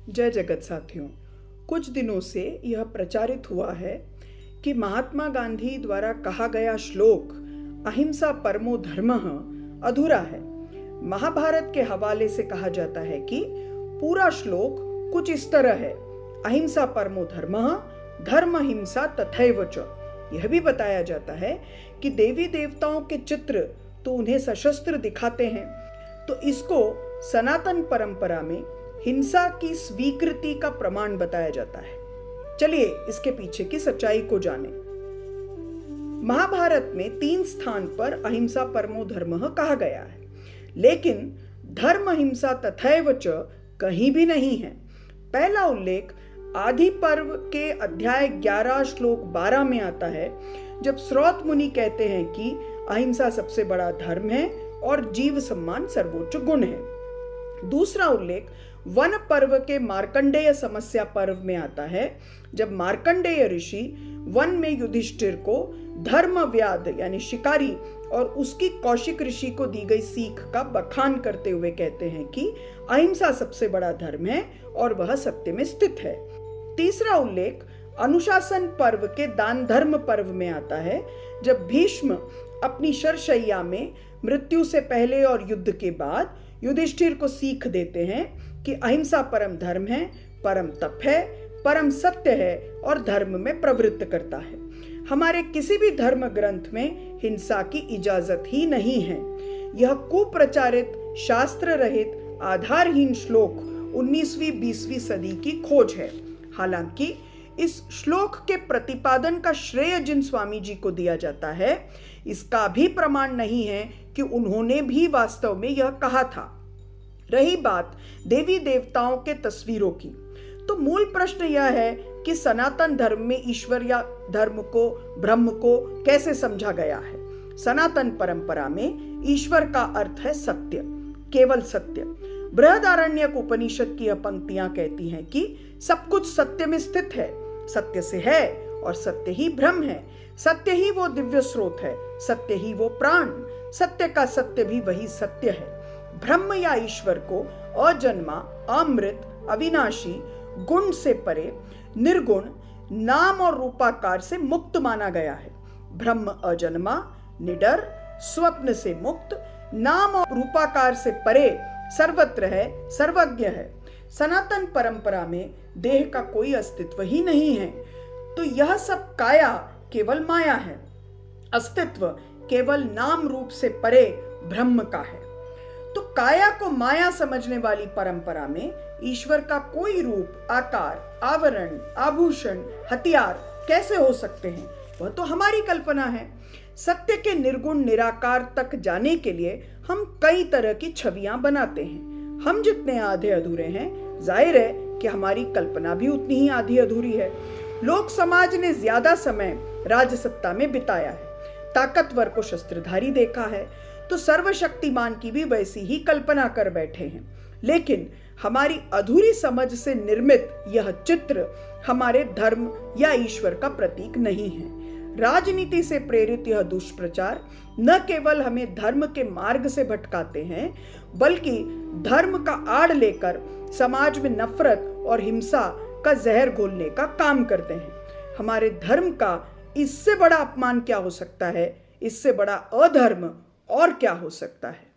जय जगत साथियों, कुछ दिनों से यह प्रचारित हुआ है कि महात्मा गांधी द्वारा कहा गया श्लोक अहिंसा परमो धर्मः अधूरा है। महाभारत के हवाले से कहा जाता है कि पूरा श्लोक कुछ इस तरह है, अहिंसा परमो धर्मः धर्म हिंसा तथैव च। यह भी बताया जाता है कि देवी देवताओं के चित्र तो उन्हें सशस्त्र दिखाते हैं, तो इसको सनातन परंपरा में हिंसा की स्वीकृति का प्रमाण बताया जाता है। चलिए इसके पीछे की सच्चाई को जानें। महाभारत में 3 स्थान पर अहिंसा परमो धर्मः कहा गया है, लेकिन धर्म हिंसा तथैव च कहीं भी नहीं है। पहला उल्लेख आदि पर्व के अध्याय 11 श्लोक 12 में आता है, जब स्रोत मुनि कहते हैं कि अहिंसा सबसे बड़ा धर्म है और जीव सम्मान सर्वोच्च गुण है। दूसरा उल्लेख वन पर्व के मार्कंडेय समस्या पर्व में आता है, जब मार्कंडेय ऋषि वन में युधिष्ठिर को धर्म व्याध यानी शिकारी और उसकी कौशिक ऋषि को दी गई सीख का बखान करते हुए कहते हैं कि अहिंसा सबसे बड़ा धर्म है और वह सत्य में स्थित है। तीसरा उल्लेख अनुशासन पर्व के दान धर्म पर्व में आता है, जब भीष्म अपनी शरशैया में मृत्यु से पहले और युद्ध के बाद युधिष्ठिर को सीख देते हैं कि अहिंसा परम धर्म है, परम तप है, परम सत्य है और धर्म में प्रवृत्त करता है। हमारे किसी भी धर्म ग्रंथ में हिंसा की इजाजत ही नहीं है। यह कुप्रचारित शास्त्र रहित आधारहीन श्लोक 19वीं 20वीं सदी की खोज है। हालांकि इस श्लोक के प्रतिपादन का श्रेय जिन स्वामी जी को दिया जाता है, इसका भी प्रमाण नहीं है कि उन्होंने भी वास्तव में यह कहा था। रही बात देवी देवताओं के तस्वीरों की, तो मूल प्रश्न यह है कि सनातन धर्म में ईश्वर या धर्म को, ब्रह्म को कैसे समझा गया है। सनातन परंपरा में ईश्वर का अर्थ है सत्य, केवल सत्य। बृहदारण्यक उपनिषद की यह पंक्तियां कहती हैं कि सब कुछ सत्य में स्थित है, सत्य से है और सत्य ही ब्रह्म है, सत्य ही वो दिव्य स्रोत है, सत्य ही वो प्राण, सत्य का सत्य भी वही सत्य है। ब्रह्म या ईश्वर को अजन्मा, अमृत, अविनाशी, गुण से परे, निर्गुण, नाम और रूपाकार से मुक्त माना गया है। ब्रह्म अजन्मा, निडर, स्वप्न से मुक्त, नाम और रूपाकार से परे, सर्वत्र है, सर्वज्ञ है। सनातन परंपरा में देह का कोई अस्तित्व ही नहीं है, तो यह सब काया केवल माया है। अस्तित्व केवल नाम रूप से परे ब्रह्म का है। तो काया को माया समझने वाली परंपरा में ईश्वर का कोई रूप, आकार, आवरण, आभूषण, हथियार कैसे हो सकते हैं? वह तो हमारी कल्पना है। सत्य के निर्गुण निराकार तक जाने के लिए हम कई तरह की छवियां बनाते हैं। हम जितने आधे अधूरे हैं, जाहिर है कि हमारी कल्पना भी उतनी ही आधी अधूरी है। लोक समाज ने ज्यादा समय राजसत्ता में बिताया है, ताकतवर को शस्त्रधारी देखा है, तो सर्वशक्तिमान की भी वैसी ही कल्पना कर बैठे हैं। लेकिन हमारी अधूरी समझ से निर्मित यह चित्र हमारे धर्म या ईश्वर का प्रतीक नहीं है। राजनीति से प्रेरित यह दुष्प्रचार न केवल हमें धर्म के मार्ग से भटकाते हैं, बल्कि धर्म का आड़ लेकर समाज में नफरत और हिंसा का जहर घोलने का काम करते हैं। हमारे धर्म का इससे बड़ा अपमान क्या हो सकता है? इससे बड़ा अधर्म और क्या हो सकता है?